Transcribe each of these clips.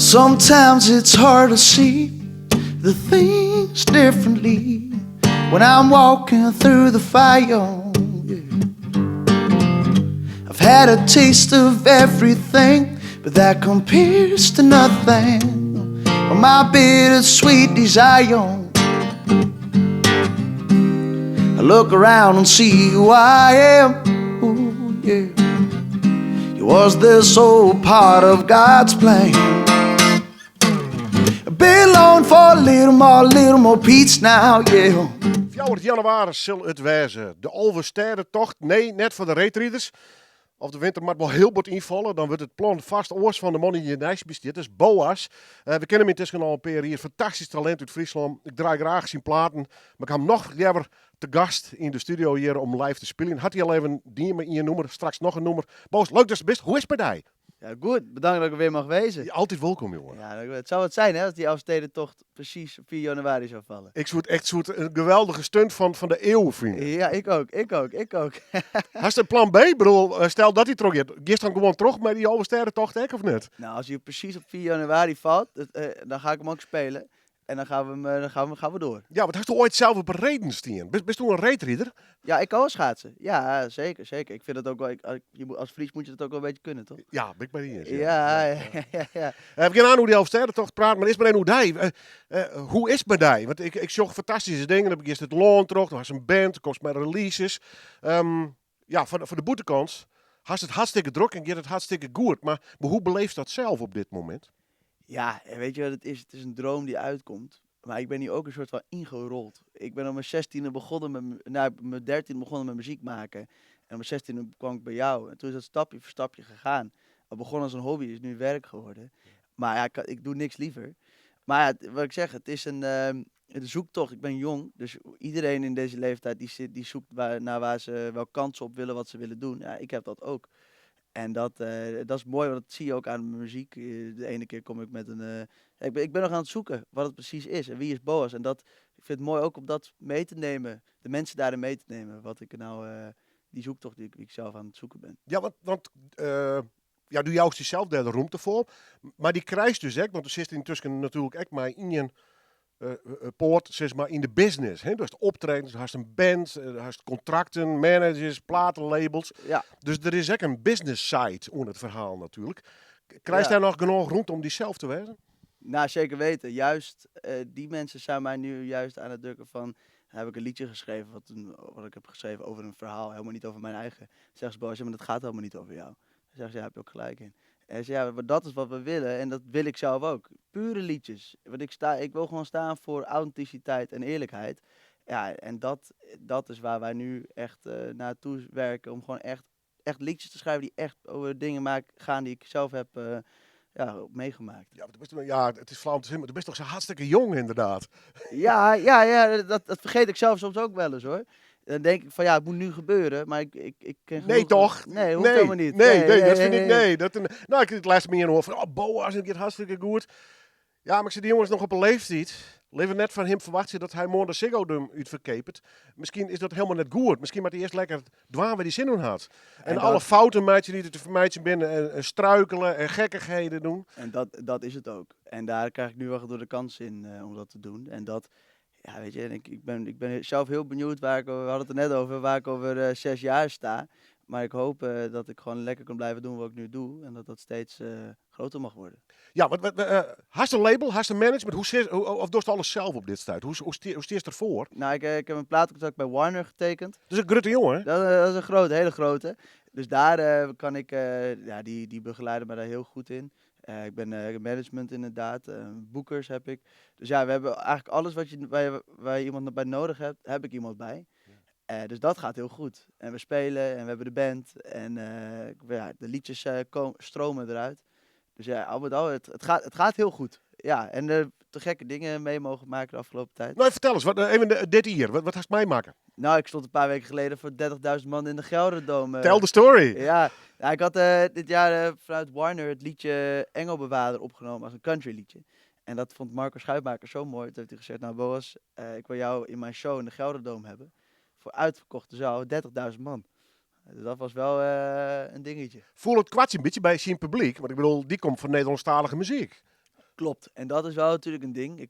Sometimes it's hard to see the things differently when I'm walking through the fire. Yeah. I've had a taste of everything, but that compares to nothing. My bittersweet desire. I look around and see who I am. Ooh, yeah. Was this all part of God's plan? Belong for a little more peace now, yeah. 4 januari zal het wezen. De Alversterrentocht. Nee, net voor de reetriders. Of de winter moet wel heel wat invallen. Dan wordt het plan vast oors van de man in je nijs besteed. Dat is Boas. We kennen hem intussen al een paar hier. Fantastisch talent uit Friesland. Ik draai graag zijn platen. Maar ik heb hem nog liever te gast in de studio hier om live te spelen. Had hij al even die in je nummer. Straks nog een nummer. Boas, leuk dat je best. Hoe is het bij jou? Ja, goed. Bedankt dat ik er weer mag wezen. Ja, altijd welkom, jongen. Ja, het zou het zijn, hè, als die Elfstedentocht precies op 4 januari zou vallen. Ik zoet echt een geweldige stunt van de eeuw, vrienden. Ja, ik ook. Had je een plan B? Ik bedoel, stel dat hij terug gaat. Gist dan gewoon terug met die Alversterrentocht, of niet? Nou, als hij precies op 4 januari valt, dan ga ik hem ook spelen. En dan gaan we door. Ja, wat had je ooit zelf op een reden staan? Bist u een reetrieder? Ja, ik kan wel schaatsen. Ja, zeker. Ik vind het ook wel, als Fries moet je het ook wel een beetje kunnen, toch? Ja, ben ik bij die eens. Ja. We gaan aan hoe die Elfstedentocht praat, maar is maar één hoe die. Hoe is het bij die? Want ik zag fantastische dingen. Dan heb ik eerst het loon terug, dan was een band, dan kost mijn releases. Ja, voor de boetekans had het hartstikke druk en gaat het hartstikke goed. Maar hoe beleeft dat zelf op dit moment? Ja, en weet je wat het is? Het is een droom die uitkomt. Maar ik ben hier ook een soort van ingerold. Ik ben op mijn 16e begonnen mijn 13e begonnen met muziek maken. En op mijn 16e kwam ik bij jou. En toen is dat stapje voor stapje gegaan. Het begon als een hobby, is nu werk geworden. Maar ja, ik doe niks liever. Maar ja, wat ik zeg, het is een zoektocht. Ik ben jong, dus iedereen in deze leeftijd die zoekt naar waar ze wel kansen op willen, wat ze willen doen. Ja, ik heb dat ook. En dat is mooi, want dat zie je ook aan mijn muziek. De ene keer kom ik met een... Ik ben nog aan het zoeken wat het precies is en wie is Boas. En ik vind het mooi ook om dat mee te nemen, de mensen daarin mee te nemen. Wat ik nou, die zoektocht die ik zelf aan het zoeken ben. Ja, want ja, doe jou zelf daar de ruimte voor. Maar die krijgt dus echt, want er zit intussen natuurlijk echt maar in je poort, zeg maar, in de business. Hè? Dus optredens, je hebt een band, je hebt contracten, managers, platenlabels. Ja. Dus er is echt een business side onder het verhaal natuurlijk. Krijg je Ja. daar nog genoeg rond om die zelf te wezen? Nou, zeker weten. Juist die mensen zijn mij nu juist aan het drukken van... Dan heb ik een liedje geschreven, wat ik heb geschreven over een verhaal, helemaal niet over mijn eigen. Zeggen ze, Boas, maar dat gaat helemaal niet over jou. Dan zeggen ze, ja, heb je ook gelijk in. En ze ja, maar dat is wat we willen en dat wil ik zelf ook. Pure liedjes. Want ik wil gewoon staan voor authenticiteit en eerlijkheid. Ja, en dat is waar wij nu echt naartoe werken. Om gewoon echt liedjes te schrijven die echt over dingen gaan die ik zelf heb meegemaakt. Ja, het is flauw om te zien, maar je bent toch zo hartstikke jong inderdaad. Ja, dat vergeet ik zelf soms ook wel eens hoor. Dan denk ik van ja, het moet nu gebeuren, maar ik ken Nee, toch? Nee, hoeft helemaal niet. Nee, dat vind ik, nee. Nou, ik luister me hier nog van, oh, Boas, en het gaat hartstikke goed. Ja, maar ik zie die jongens nog op een leeftijd. Leven net van hem verwacht je dat hij morgen de Ziggo Dome uitverkepert. Misschien is dat helemaal net goed. Misschien moet hij eerst lekker dwaan waar hij zin in had. En alle fouten maatje die er te vermijden binnen en struikelen en gekkigheden doen. En dat is het ook. En daar krijg ik nu wel door de kans in om dat te doen. En dat, ja weet je, ik ben zelf heel benieuwd we hadden het er net over, waar ik over 6 jaar sta. Maar ik hoop dat ik gewoon lekker kan blijven doen wat ik nu doe. En dat steeds groter mag worden. Ja, hast een label, hast een management? Of doe je alles zelf op dit stuit? Hoe steerst ervoor? Nou, ik heb een platencontract bij Warner getekend. Dat is een grote jongen, hè? Dat is een grote, hele grote. Dus daar kan ik, die begeleiden me daar heel goed in. Ik ben management inderdaad, boekers heb ik. Dus ja, we hebben eigenlijk alles waar je iemand bij nodig hebt, heb ik iemand bij. Dus dat gaat heel goed. En we spelen en we hebben de band en de liedjes stromen eruit. Dus ja, al met al, het gaat heel goed. Ja, en te gekke dingen mee mogen maken de afgelopen tijd. Nou, vertel eens, even dit hier. Wat hast mij maken? Nou, ik stond een paar weken geleden voor 30.000 man in de Gelderdome. Tell the story. Ja, ik had dit jaar vanuit Warner het liedje Engelbewaarder opgenomen als een country liedje. En dat vond Marco Schuitmaker zo mooi. Toen heeft hij gezegd, nou Boas, ik wil jou in mijn show in de Gelderdome hebben. Voor uitverkochte zaal, 30.000 man. Dus dat was wel een dingetje. Voel het kwartje een beetje bij zijn publiek. Want ik bedoel, die komt van Nederlandstalige muziek. Klopt. En dat is wel natuurlijk een ding.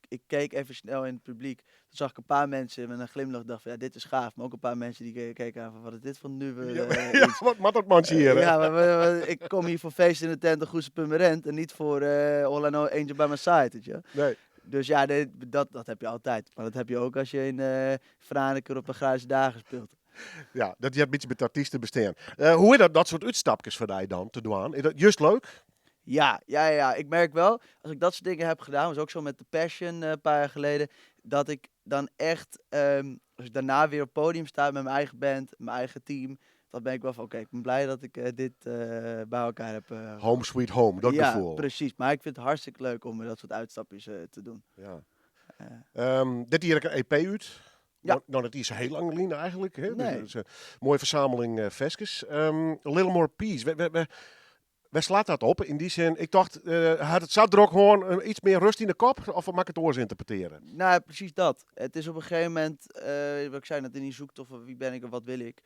Ik keek even snel in het publiek. Toen zag ik een paar mensen met een glimlach. Dacht van, ja, dit is gaaf. Maar ook een paar mensen die keken aan van, wat is dit voor nieuwe Ja, iets? wat dat mandje hier, hè? Ja, maar ik kom hier voor feest in de tent een Goese Purmerend. En niet voor All I Know Angel by My Side, weet je. Nee. Dus ja, dat heb je altijd. Maar dat heb je ook als je in Franeker op een Grijze Dagen speelt. Ja, dat je een beetje met artiesten bestaan. Hoe is dat soort uitstapjes voor jou dan te doen? Is dat juist leuk? Ja. Ik merk wel, als ik dat soort dingen heb gedaan, was ook zo met The Passion een paar jaar geleden, dat ik dan echt, als ik daarna weer op het podium sta met mijn eigen band, mijn eigen team, dan ben ik wel van, oké, ik ben blij dat ik dit bij elkaar heb. Home sweet home, dat ja, gevoel. precies. Maar ik vind het hartstikke leuk om dat soort uitstapjes te doen. Ja. Eh, Dit hier een EP uit. Ja. Nou, dat is heel lang geleden eigenlijk. Hè? Nee. Dus, het is een mooie verzameling veskes. A Little More Peace. Waar slaat dat op? In die zin, ik dacht, had het zat er ook gewoon iets meer rust in de kop? Of mag ik het oors interpreteren? Nou, precies dat. Het is op een gegeven moment, wat ik zei net in die zoektocht van wie ben ik en wat wil ik,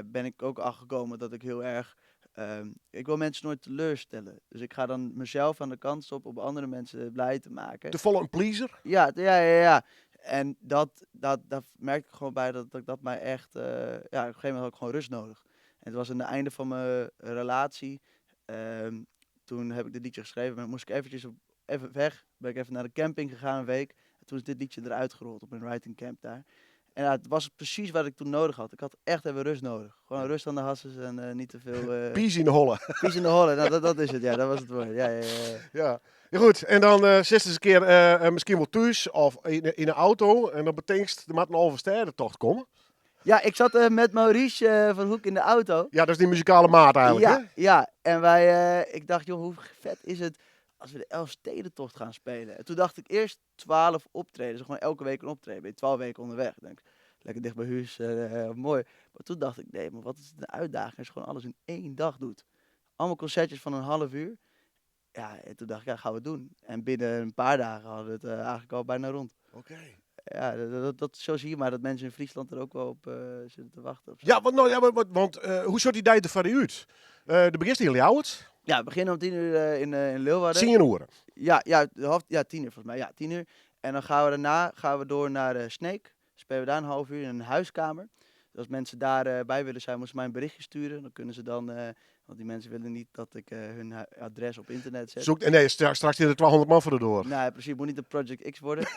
ben ik ook achtergekomen dat ik heel erg, ik wil mensen nooit teleurstellen. Dus ik ga dan mezelf aan de kant stoppen om andere mensen blij te maken. De volle een pleaser? Ja. En dat merk ik gewoon bij dat mij echt, op een gegeven moment had ik gewoon rust nodig. En het was aan het einde van mijn relatie. Toen heb ik dit liedje geschreven, maar moest ik eventjes even weg. Ben ik even naar de camping gegaan een week. En toen is dit liedje eruit gerold op een writing camp daar. En ja, het was precies wat ik toen nodig had. Ik had echt even rust nodig. Gewoon rust aan de hasses en niet te veel... Peace in de holle. Peace in de holle, nou, dat is het, ja. Dat was het woord. Ja. Ja. Ja, goed. En dan zit eens een keer misschien wel thuis of in een auto. En dan betekent er moet een overstedentocht komen. Ja, ik zat met Maurice van Hoek in de auto. Ja, dat is die muzikale maat eigenlijk, hè? Ja. En ik dacht, joh, hoe vet is het als we de Elfstedentocht gaan spelen. En toen dacht ik eerst 12 optredens, dus gewoon elke week een optreden. Ben je 12 weken onderweg. Ik denk, lekker dicht bij huis, mooi. Maar toen dacht ik, nee, maar wat is het een uitdaging als je gewoon alles in 1 dag doet. Allemaal concertjes van een half uur. Ja, en toen dacht ik, ja, gaan we het doen. En binnen een paar dagen hadden we het eigenlijk al bijna rond. Oké. Ja, zo zie je maar dat mensen in Friesland er ook wel op zitten te wachten. Of zo. Ja, want hoe soort die tijd er van u uit? De begint heel oud. Ja, we beginnen om 10 uur in Leeuwarden. 10 uur. Ja, 10 uur volgens mij. Ja, 10 uur. En dan gaan we daarna door naar Sneek. Spelen we daar een half uur in een huiskamer. Dus als mensen daarbij willen zijn, moeten ze mij een berichtje sturen. Dan kunnen ze dan, want die mensen willen niet dat ik hun adres op internet zet. Nee, straks zitten er 200 man voor de door. Nou, in principe moet niet een Project X worden.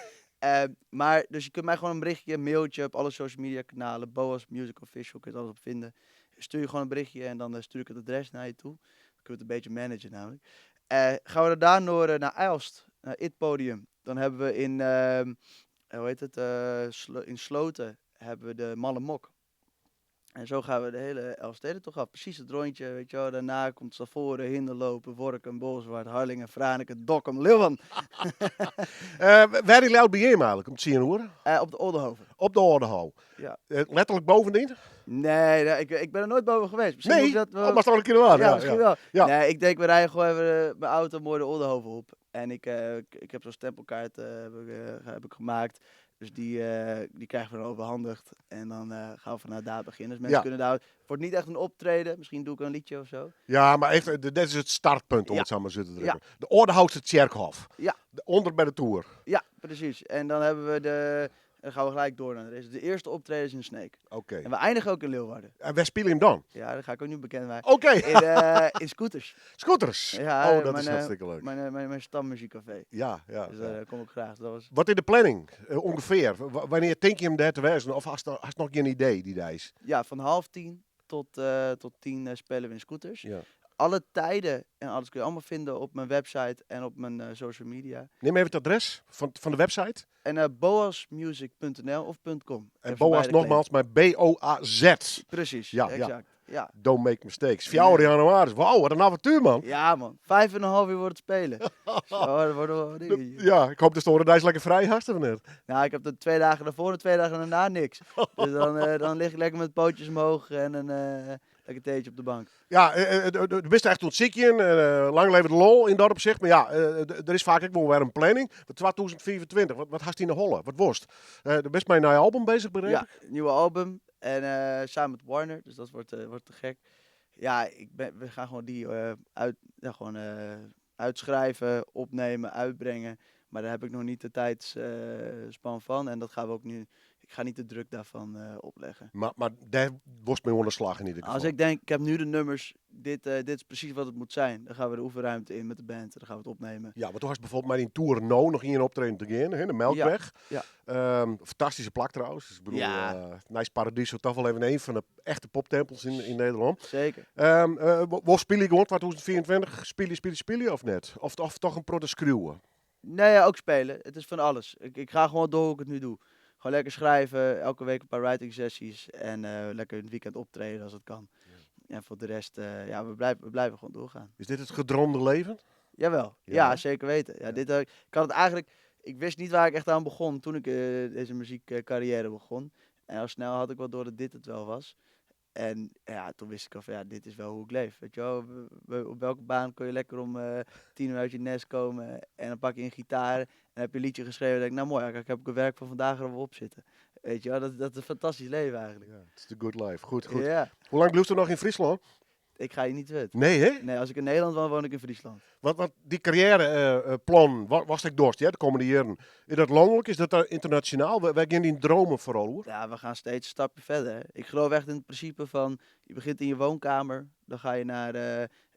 Maar, dus je kunt mij gewoon een berichtje, een mailtje op alle social media kanalen. Boas Music Official, kun je het alles op vinden. Stuur je gewoon een berichtje en dan stuur ik het adres naar je toe. Dan kun je het een beetje managen namelijk. Gaan we daarna naar Aalst, naar IT Podium. Dan hebben we in Sloten hebben we de Malle Mok. En zo gaan we de hele Elfstedentocht af. Precies het rondje, weet je wel. Daarna komt Stavoren, Hinderlopen, Workum, Bolsward, Harlingen, Franeker, Dokkum, Leeuwen. Waar die luid bij je eigenlijk om te zien hoor? Op de Oldenhoven. Op de Ordehal. Ja. Letterlijk bovendien? Nee, ik ben er nooit boven geweest. Misschien Nee, moet ik dat wel... maar toch een keer waar. Ja, misschien wel. Ja. Nee, ik denk we rijden gewoon even mijn auto mooi de Oldenhoven op. En ik heb zo'n stempelkaart heb ik gemaakt. Dus die krijgen we dan overhandigd. En dan gaan we vanuit daar beginnen. Dus mensen kunnen daar... Het wordt niet echt een optreden. Misschien doe ik een liedje of zo. Ja, maar even, dit is het startpunt om het zo maar zo te drukken. Ja. De Ordehoutse Tjerkhof. Ja. Onder bij de Tour. Ja, precies. En dan hebben we dan gaan we gelijk door naar de race. De eerste optreden is in Sneek. Oké. En we eindigen ook in Leeuwarden. En waar spelen hem dan? Ja, dat ga ik ook niet bekend Oké. In Scooters. Scooters. Ja, dat is hartstikke leuk. Mijn stammuziekcafé. Ja. Dus daar kom ik graag. Dat was... Wat in de planning, ongeveer? Wanneer denk je hem daar te wijzen? Of hast nog geen idee, die reis? Ja, van 9:30 tot 10 spelen we in Scooters. Ja. Alle tijden en alles kun je allemaal vinden op mijn website en op mijn social media. Neem even het adres van de website. En boasmusic.nl of .com. En Boas nogmaals, maar B-O-A-Z. Precies, Ja, exact. Ja. Don't make mistakes. 4 januari. Wauw, wat een avontuur, man. Ja man, 5,5 uur wordt het spelen. Zo, dat wordt wel een dingetje. Ja, ik hoop dat de reis lekker vrij hast of net. Nou, ik heb de 2 dagen daarvoor en 2 dagen daarna niks. Dus dan lig ik lekker met pootjes omhoog en een lekker theetje op de bank. Ja, er best echt ontziekje. Lang leven de lol in dat opzicht. Maar ja, er is vaak ook wel weer een planning. Voor 2024, wat hast in de holle? Wat worst? Er best mijn nieuwe album bezig, begreep Ja, ik? nieuwe album. En samen met Warner, dus dat wordt te gek. Ja, we gaan gewoon die uitschrijven, opnemen, uitbrengen. Maar daar heb ik nog niet de tijdsspan van. En dat gaan we ook nu. Ik ga niet de druk daarvan opleggen. Maar daar worst mee onderslag in ieder geval. Als ik denk, ik heb nu de nummers, dit is precies wat het moet zijn. Dan gaan we de oefenruimte in met de band. Dan gaan we het opnemen. Ja, want toen was bijvoorbeeld met die Tour No nog in een optreden te gaan, hè, de Melkweg. Ja. Fantastische plak trouwens. Dus ik bedoel, Ja. Nice Paradiso, toch wel even een van de echte poptempels in Nederland. Zeker. Wat speel je gewoon 2024? Speel je of net? Of toch een proto screwen? Nee, ja, ook spelen. Het is van alles. Ik ga gewoon door hoe ik het nu doe. Gewoon lekker schrijven, elke week een paar writing sessies en lekker in het weekend optreden als het kan. Ja. En voor de rest, we blijven gewoon doorgaan. Is dit het gedroomde leven? Jawel, Ja, ja, hè? zeker weten. Ja, Ja. ik had het eigenlijk, ik wist niet waar ik echt aan begon toen ik deze muziekcarrière begon. En al snel had ik wel door dat dit het wel was. En ja, toen wist ik al van ja, dit is wel hoe ik leef. Weet je wel, op welke baan kun je lekker om 10 uur uit je nest komen en dan pak je een gitaar en dan heb je een liedje geschreven en denk ik, nou mooi, kijk, heb ik een werk van vandaag er wel op zitten. Weet je wel, dat is een fantastisch leven eigenlijk. Ja, het is the good life. Goed. Ja, Hoe lang blijft u nog in Friesland? ik ga je niet weten. Nee, hè? Nee, als ik in Nederland woon, woon ik in Friesland. Want die carrièreplan, was ik dorst, ja, de komende jaren. Is dat landelijk? Is dat internationaal? Wij gaan die dromen vooral, hoor. Ja, we gaan steeds een stapje verder. Hè. Ik geloof echt in het principe van, je begint in je woonkamer, dan ga je naar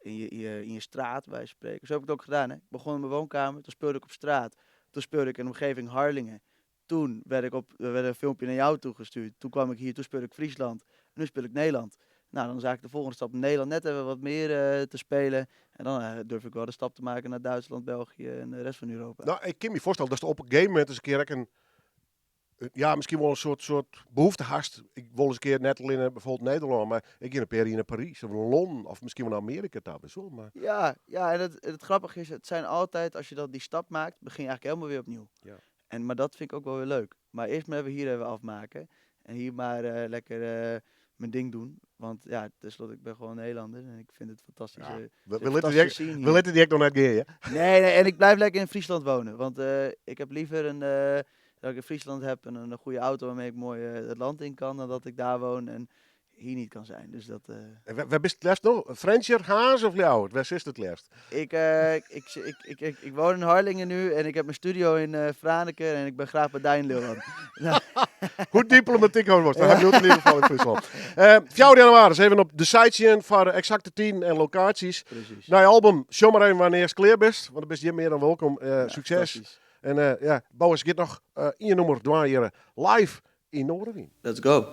in je straat, bij spreken. Zo heb ik het ook gedaan. Hè. Ik begon in mijn woonkamer, toen speelde ik op straat. Toen speelde ik in de omgeving Harlingen. Toen werd werd een filmpje naar jou toegestuurd. Toen kwam ik hier, toen speelde ik Friesland. En nu speel ik Nederland. Nou, dan is eigenlijk de volgende stap in Nederland net even wat meer te spelen. En dan durf ik wel de stap te maken naar Duitsland, België en de rest van Europa. Nou, ik kan me voorstellen dat je op een game moment eens een keer ja, misschien wel een soort behoefte hast. Ik wil eens een keer net al in bijvoorbeeld Nederland, maar ik ga een paar jaar naar Parijs of Londen of misschien wel naar Amerika daar zo. Maar Ja, en het grappige is, het zijn altijd, als je die stap maakt, begin je eigenlijk helemaal weer opnieuw. Ja. Maar dat vind ik ook wel weer leuk. Maar eerst maar even afmaken. En hier maar lekker mijn ding doen. Want ja, tenslotte, ik ben gewoon Nederlander en ik vind het fantastisch. Ja, een we fantastische laten scene we hier. laten direct nog net gaan, ja? Nee, en ik blijf lekker in Friesland wonen. Want ik heb liever dat ik in Friesland heb en een goede auto waarmee ik mooi het land in kan, dan dat ik daar woon en hier niet kan zijn. Dus dat... En waar bist het lefst nog? Frensjer, Haas of Ljouwert? Waar is het lefst? Ik woon in Harlingen nu en ik heb mijn studio in Franeker en ik ben graag bij Dijn Leeuwen. Nou, Hoe diplomatiek hoor wordt. Dat heb ik in ieder geval in Friesland. 4 januari is even op de site zien voor exacte 10 en locaties. precies. Nou, je album, show maar even wanneer je klaar bent. Want dan ben je meer dan welkom. Ja, Succes. fantastisch. En ja, Boas, ik nog in je nummer doen hier live in Noorderwien. Let's go.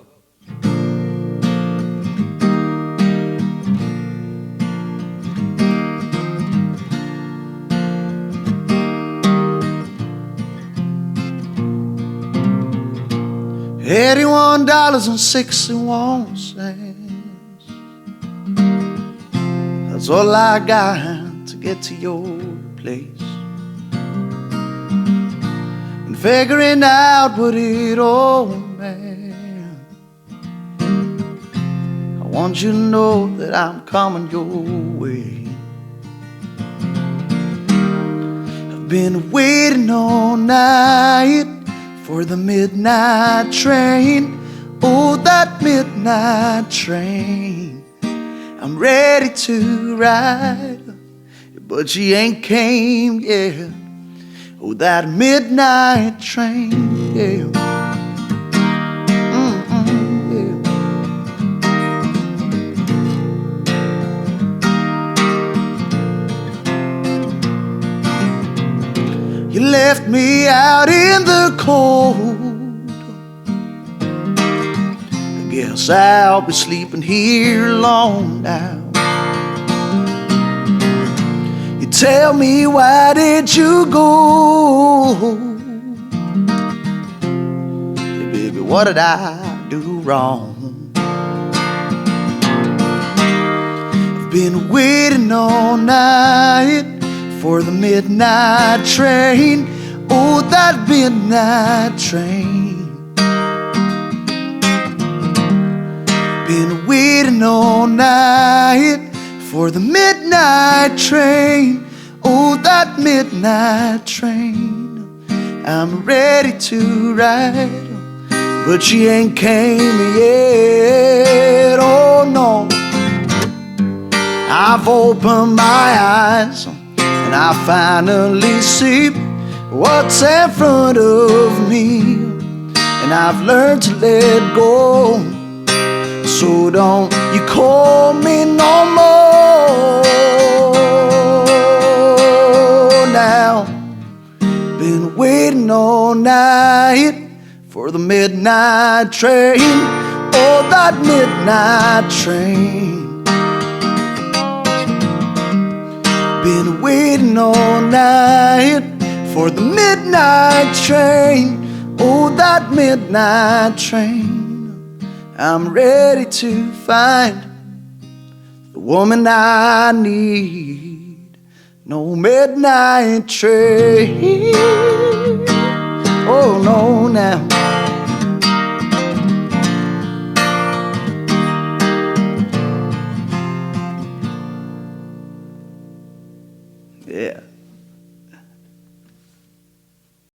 $81.61. That's all I got to get to your place. And figuring out what it all meant. I want you to know that I'm coming your way. I've been waiting all night for the midnight train. Oh, that midnight train. I'm ready to ride, but she ain't came yet. Oh, that midnight train, yeah. Yeah. You left me out in the cold. I guess I'll be sleeping here long now. You tell me, why did you go? Hey, baby, what did I do wrong? I've been waiting all night for the midnight train. Oh, that midnight train. Been waiting all night for the midnight train. Oh, that midnight train. I'm ready to ride, but she ain't came yet. Oh no, I've opened my eyes and and I finally see what's in front of me, and I've learned to let go. So don't you call me no more now. Been waiting all night for the midnight train. Oh, that midnight train. Been waiting all night for the midnight train. Oh, that midnight train. I'm ready to find the woman I need. No midnight train. Oh, no, now. Yeah.